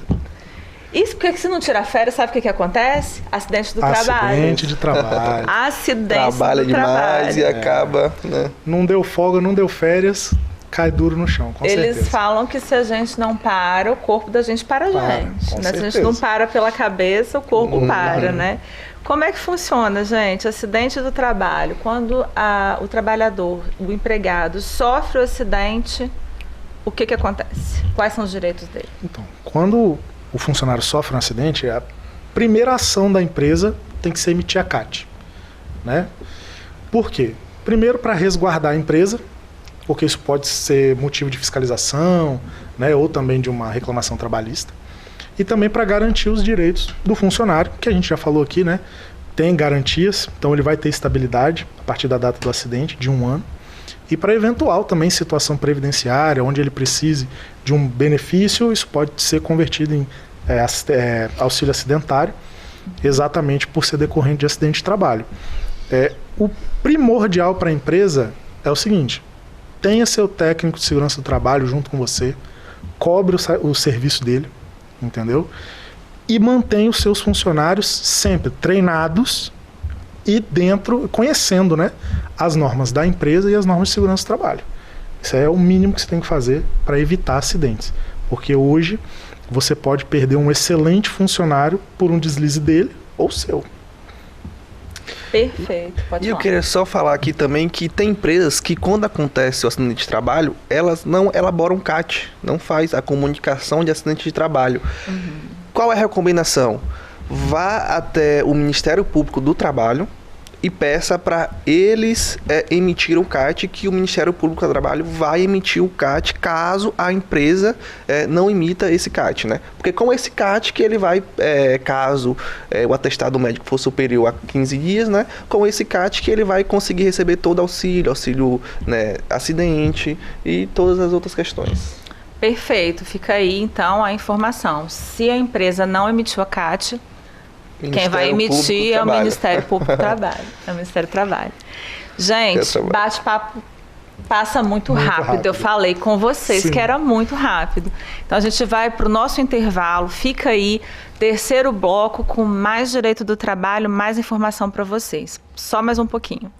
Isso porque se não tirar férias, sabe o que acontece? Acidente do trabalho. Acidente de trabalho. Acidente Trabalha do demais trabalho. e acaba, né? Não deu folga, não deu férias, cai duro no chão, com Eles certeza. falam que se a gente não para, o corpo da gente para a gente. com Né? Se a gente certeza. não para pela cabeça, o corpo para, né? Como é que funciona, gente? Acidente do trabalho. Quando o trabalhador, o empregado, sofre o acidente, o que acontece? Quais são os direitos dele? Então, quando o funcionário sofre um acidente, a primeira ação da empresa tem que ser emitir a CAT, né? Por quê? Primeiro, para resguardar a empresa, porque isso pode ser motivo de fiscalização, né, ou também de uma reclamação trabalhista, e também para garantir os direitos do funcionário, que a gente já falou aqui, né? Tem garantias, então ele vai ter estabilidade a partir da data do acidente, de 1 ano, e para eventual também situação previdenciária, onde ele precise de um benefício, isso pode ser convertido em auxílio acidentário, exatamente por ser decorrente de acidente de trabalho. O primordial para a empresa é o seguinte: tenha seu técnico de segurança do trabalho junto com você, cobre o serviço dele, entendeu? E mantenha os seus funcionários sempre treinados e conhecendo, né, as normas da empresa e as normas de segurança do trabalho. Isso é o mínimo que você tem que fazer para evitar acidentes. Porque hoje você pode perder um excelente funcionário por um deslize dele ou seu. Perfeito, pode E eu falar. queria só falar aqui também que tem empresas que, quando acontece o acidente de trabalho, elas não elaboram CAT, não faz a comunicação de acidente de trabalho. Qual é a recomendação? Vá até o Ministério Público do Trabalho e peça para eles emitir o CAT, que o Ministério Público do Trabalho vai emitir o CAT caso a empresa não emita esse CAT, né? Porque com esse CAT que ele vai, caso o atestado médico for superior a 15 dias, né? Com esse CAT que ele vai conseguir receber todo auxílio, né, acidente e todas as outras questões. Perfeito, fica aí então a informação. Se a empresa não emitiu a CAT, quem vai emitir é o Ministério Público do Trabalho. É o Ministério do Trabalho. Gente, bate-papo passa muito rápido. Eu falei com vocês que era muito rápido. Então a gente vai para o nosso intervalo, fica aí, terceiro bloco com mais direito do trabalho, mais informação para vocês. Só mais um pouquinho.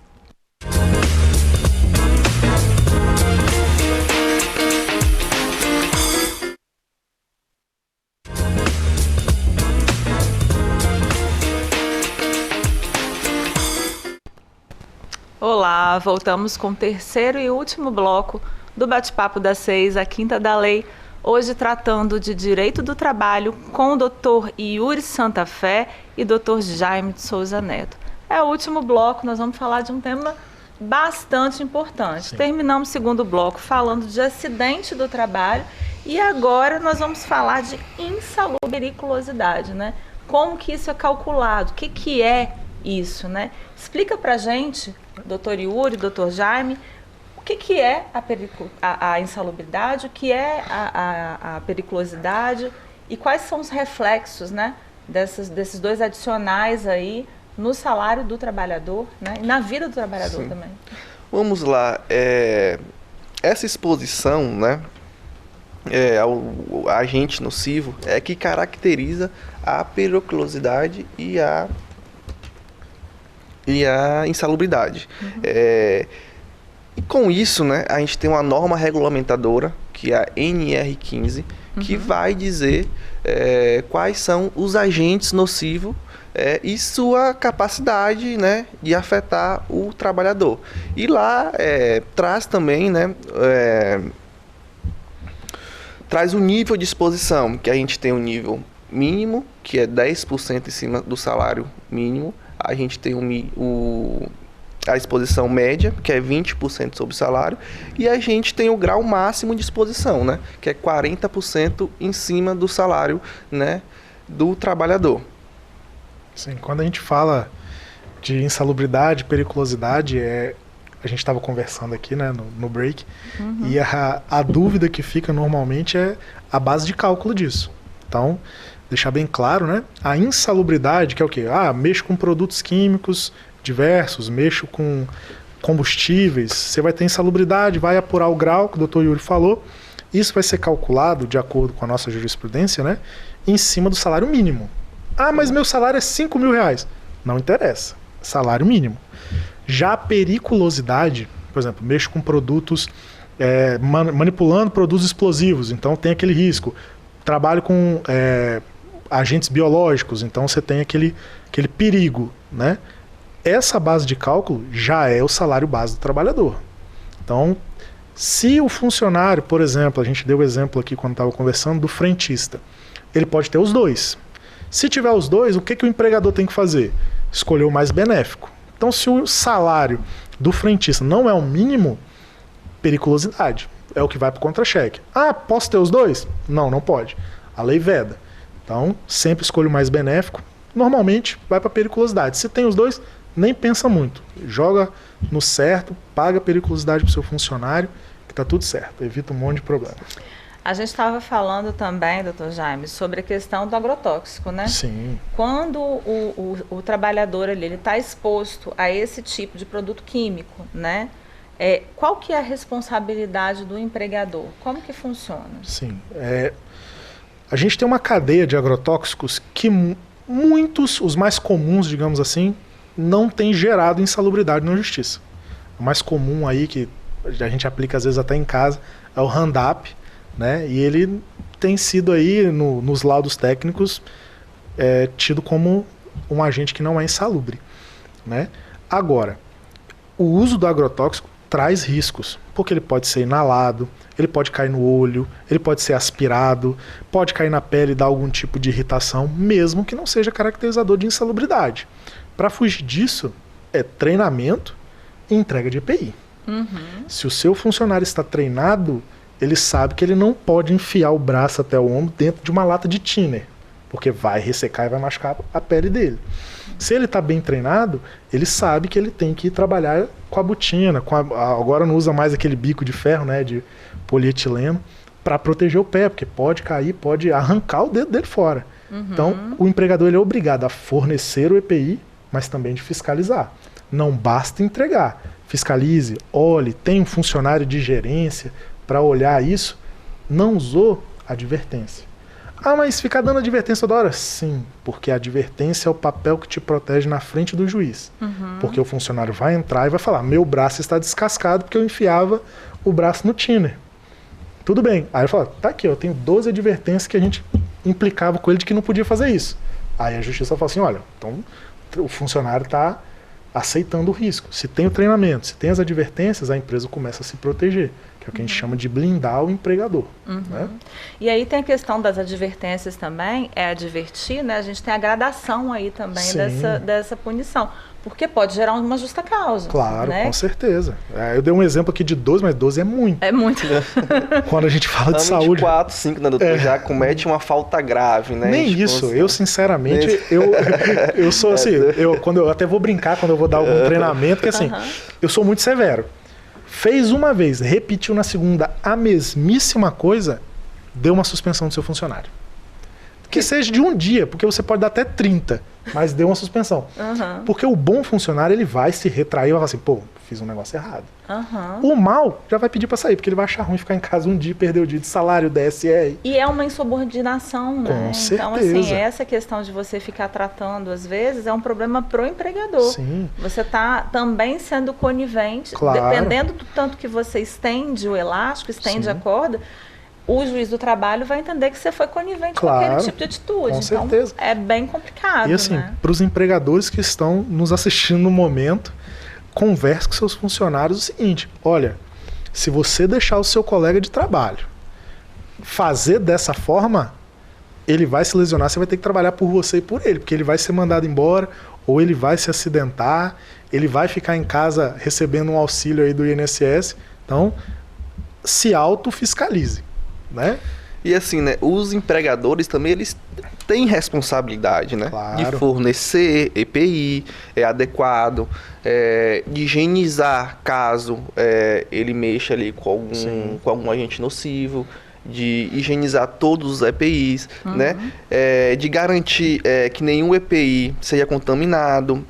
Olá, voltamos com o terceiro e último bloco do Bate-Papo das 6, a Quinta da Lei, hoje tratando de Direito do Trabalho com o Dr. Yuri Santa Fé e Dr. Jaime de Souza Neto. É o último bloco, nós vamos falar de um tema bastante importante. Sim. Terminamos o segundo bloco falando de acidente do trabalho e agora nós vamos falar de insalubridade, né? Como que isso é calculado, o que é isso, né? Explica pra gente, doutor Yuri, doutor Jaime, o que é a insalubridade, o que é a periculosidade e quais são os reflexos, né, desses dois adicionais aí no salário do trabalhador, né, e na vida do trabalhador. Sim. Também. Vamos lá, essa exposição, né, ao agente nocivo é que caracteriza a periculosidade e a insalubridade. Uhum. E com isso, né, a gente tem uma norma regulamentadora, que é a NR15, que vai dizer quais são os agentes nocivos e sua capacidade, né, de afetar o trabalhador. E lá traz também, né, traz o nível de exposição, que a gente tem o nível mínimo, que é 10% em cima do salário mínimo. A gente tem a exposição média, que é 20% sobre o salário, e a gente tem o grau máximo de exposição, né, que é 40% em cima do salário, né, do trabalhador. Sim, quando a gente fala de insalubridade, periculosidade, a gente estava conversando aqui, né, no break, e a dúvida que fica normalmente é a base de cálculo disso. Então, deixar bem claro, né? A insalubridade, que é o quê? Mexo com produtos químicos diversos, mexo com combustíveis, você vai ter insalubridade, vai apurar o grau, que o Dr. Yuri falou. Isso vai ser calculado, de acordo com a nossa jurisprudência, né, em cima do salário mínimo. Mas meu salário é R$5.000. Não interessa, salário mínimo. Já a periculosidade, por exemplo, mexo com produtos, manipulando produtos explosivos, então tem aquele risco. Trabalho com agentes biológicos, então você tem aquele perigo, né? Essa base de cálculo já é o salário base do trabalhador. Então, se o funcionário, por exemplo, a gente deu o exemplo aqui quando estava conversando do frentista, ele pode ter os dois. Se tiver os dois, o que o empregador tem que fazer? Escolher o mais benéfico. Então, se o salário do frentista não é o mínimo, periculosidade. É o que vai para o contra-cheque. Posso ter os dois? Não pode. A lei veda. Então, sempre escolho o mais benéfico. Normalmente, vai para periculosidade. Se tem os dois, nem pensa muito. Joga no certo, paga a periculosidade para o seu funcionário, que está tudo certo. Evita um monte de problema. A gente estava falando também, doutor Jaime, sobre a questão do agrotóxico, né? Sim. Quando o trabalhador ali está exposto a esse tipo de produto químico, né? Qual que é a responsabilidade do empregador? Como que funciona? Sim. A gente tem uma cadeia de agrotóxicos que muitos, os mais comuns, digamos assim, não tem gerado insalubridade na justiça. O mais comum aí, que a gente aplica às vezes até em casa, é o Roundup, né? E ele tem sido aí, nos laudos técnicos, tido como um agente que não é insalubre, né? Agora, o uso do agrotóxico traz riscos, porque ele pode ser inalado, ele pode cair no olho, ele pode ser aspirado, pode cair na pele e dar algum tipo de irritação, mesmo que não seja caracterizador de insalubridade. Para fugir disso, é treinamento e entrega de EPI. Se o seu funcionário está treinado, ele sabe que ele não pode enfiar o braço até o ombro dentro de uma lata de thinner, porque vai ressecar e vai machucar a pele dele. Se ele está bem treinado, ele sabe que ele tem que ir trabalhar com a botina, agora não usa mais aquele bico de ferro, né, de polietileno, para proteger o pé, porque pode cair, pode arrancar o dedo dele fora. Então, o empregador ele é obrigado a fornecer o EPI, mas também de fiscalizar. Não basta entregar. Fiscalize, olhe, tem um funcionário de gerência para olhar isso. Não usou, advertência. Ah, mas ficar dando advertência toda hora? Sim, porque a advertência é o papel que te protege na frente do juiz. Porque o funcionário vai entrar e vai falar, meu braço está descascado porque eu enfiava o braço no thinner. Tudo bem. Aí ele fala, tá aqui, eu tenho 12 advertências que a gente implicava com ele de que não podia fazer isso. Aí a justiça fala assim, olha, então o funcionário está aceitando o risco. Se tem o treinamento, se tem as advertências, a empresa começa a se proteger, que é o que a gente chama de blindar o empregador. Né? E aí tem a questão das advertências também, é advertir, né? A gente tem a gradação aí também dessa punição, porque pode gerar uma justa causa. Claro, né? Com certeza. Eu dei um exemplo aqui de 12, mas 12 é muito. É muito. Quando a gente fala de saúde... 4, 5, né, doutor? Já comete uma falta grave, né? Nem isso. Eu, sinceramente, eu sou assim, quando eu até vou brincar quando eu vou dar algum treinamento, que assim, eu sou muito severo. Fez uma vez, repetiu na segunda a mesmíssima coisa, deu uma suspensão do seu funcionário. Que seja de um dia, porque você pode dar até 30, mas deu uma suspensão. Porque o bom funcionário, ele vai se retrair e vai falar assim, pô, fiz um negócio errado. O mal já vai pedir para sair, porque ele vai achar ruim ficar em casa um dia, perder o dia de salário, DSR. E é uma insubordinação, né? Com certeza. Então, assim, essa questão de você ficar tratando, às vezes, é um problema pro empregador. Sim. Você está também sendo conivente, claro. Dependendo do tanto que você estende o elástico, estende a corda, o juiz do trabalho vai entender que você foi conivente com aquele tipo de atitude. Com então, certeza. É bem complicado. E assim, né? para os empregadores que estão nos assistindo no momento, converse com seus funcionários o seguinte, olha, se você deixar o seu colega de trabalho fazer dessa forma, ele vai se lesionar, você vai ter que trabalhar por você e por ele, porque ele vai ser mandado embora, ou ele vai se acidentar, ele vai ficar em casa recebendo um auxílio aí do INSS. Então, se autofiscalize. Né? E assim, né, os empregadores também, eles têm responsabilidade, né? Claro. De fornecer EPI adequado, de higienizar caso ele mexa ali com algum agente nocivo, de higienizar todos os EPIs, né? De garantir que nenhum EPI seja contaminado,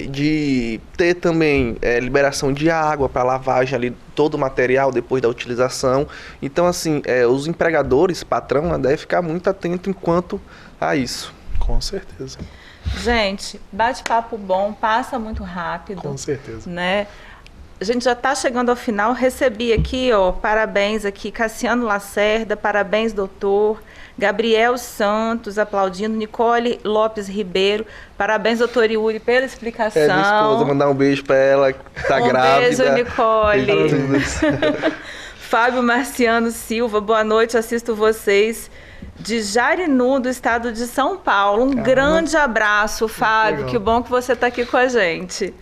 de ter também liberação de água para lavagem ali todo o material depois da utilização. Então assim, os empregadores, patrão, devem ficar muito atento enquanto a isso. Com certeza. Gente, bate-papo bom, passa muito rápido. Com certeza. Né? A gente já está chegando ao final. Recebi aqui, parabéns aqui, Cassiano Lacerda, parabéns, doutor. Gabriel Santos aplaudindo, Nicole Lopes Ribeiro, parabéns, doutor Yuri, pela explicação. Minha esposa, mandar um beijo para ela, que tá grávida. Beijo, Nicole. Fábio Marciano Silva, boa noite, assisto vocês de Jarinu, do estado de São Paulo. Um grande abraço, Fábio, que bom que você está aqui com a gente.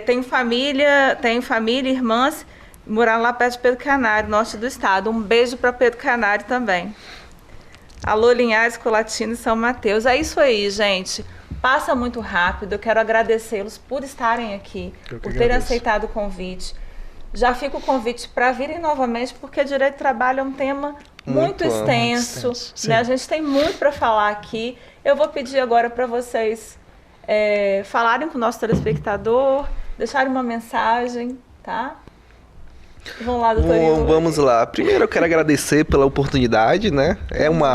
Tem família, irmãs, moraram lá perto de Pedro Canário, norte do estado. Um beijo para Pedro Canário também. Alô, Linhares, Colatina e São Mateus. É isso aí, gente. Passa muito rápido. Eu quero agradecê-los por estarem aqui, por terem aceitado o convite. Já fica o convite para virem novamente, porque direito de trabalho é um tema muito extenso. Né? A gente tem muito para falar aqui. Eu vou pedir agora para vocês falarem com o nosso telespectador, deixarem uma mensagem, tá? Vamos lá, doutor Yuri. Vamos lá. Primeiro eu quero agradecer pela oportunidade, né?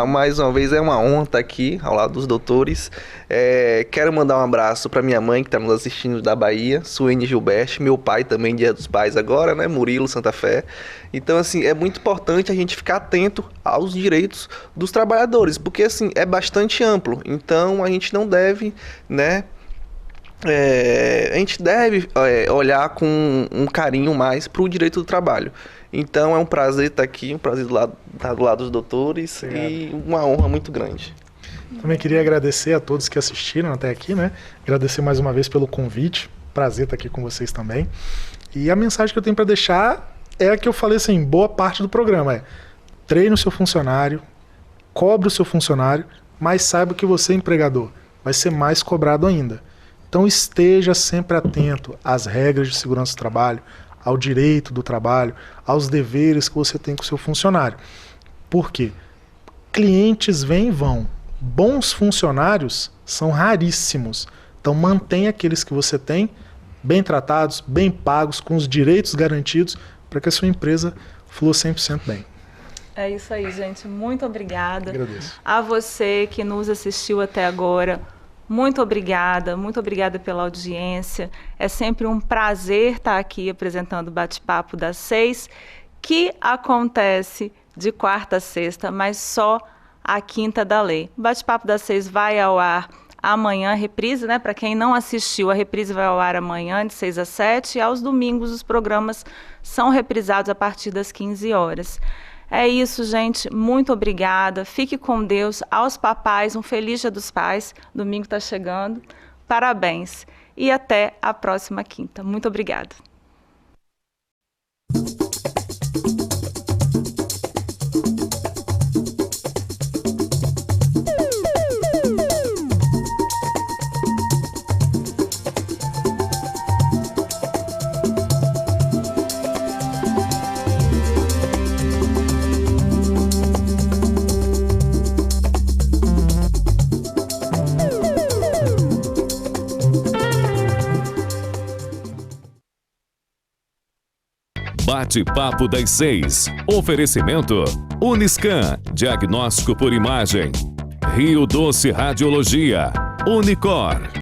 Mais uma vez, é uma honra estar aqui ao lado dos doutores. Quero mandar um abraço para minha mãe que está nos assistindo da Bahia, Suene Gilberto, meu pai também, Dia dos Pais agora, né? Murilo Santa Fé. Então, assim, é muito importante a gente ficar atento aos direitos dos trabalhadores, porque, assim, é bastante amplo. Então, a gente não deve, né? A gente deve olhar com um carinho mais para o direito do trabalho. Então é um prazer estar aqui, um prazer estar do lado dos doutores. Obrigado. E uma honra muito grande. Também queria agradecer a todos que assistiram até aqui, né? Agradecer mais uma vez pelo convite, prazer estar aqui com vocês também. E a mensagem que eu tenho para deixar é a que eu falei assim, boa parte do programa treine o seu funcionário, cobre o seu funcionário, mas saiba que você, empregador, vai ser mais cobrado ainda. Então esteja sempre atento às regras de segurança do trabalho, ao direito do trabalho, aos deveres que você tem com o seu funcionário. Por quê? Clientes vêm e vão. Bons funcionários são raríssimos. Então mantenha aqueles que você tem bem tratados, bem pagos, com os direitos garantidos, para que a sua empresa flua 100% bem. É isso aí, gente. Muito obrigada. Agradeço. A você que nos assistiu até agora, muito obrigada pela audiência. É sempre um prazer estar aqui apresentando o Bate-Papo das 6, que acontece de quarta a sexta, mas só a quinta da lei. O Bate-Papo das 6 vai ao ar amanhã, reprise, né? Para quem não assistiu, a reprise vai ao ar amanhã, de 6 às 7, e aos domingos os programas são reprisados a partir das 15 horas. É isso, gente. Muito obrigada. Fique com Deus. Aos papais, um feliz Dia dos Pais. Domingo está chegando. Parabéns. E até a próxima quinta. Muito obrigada. Bate-Papo das 6. Oferecimento Uniscan, diagnóstico por imagem. Rio Doce Radiologia. Unicor.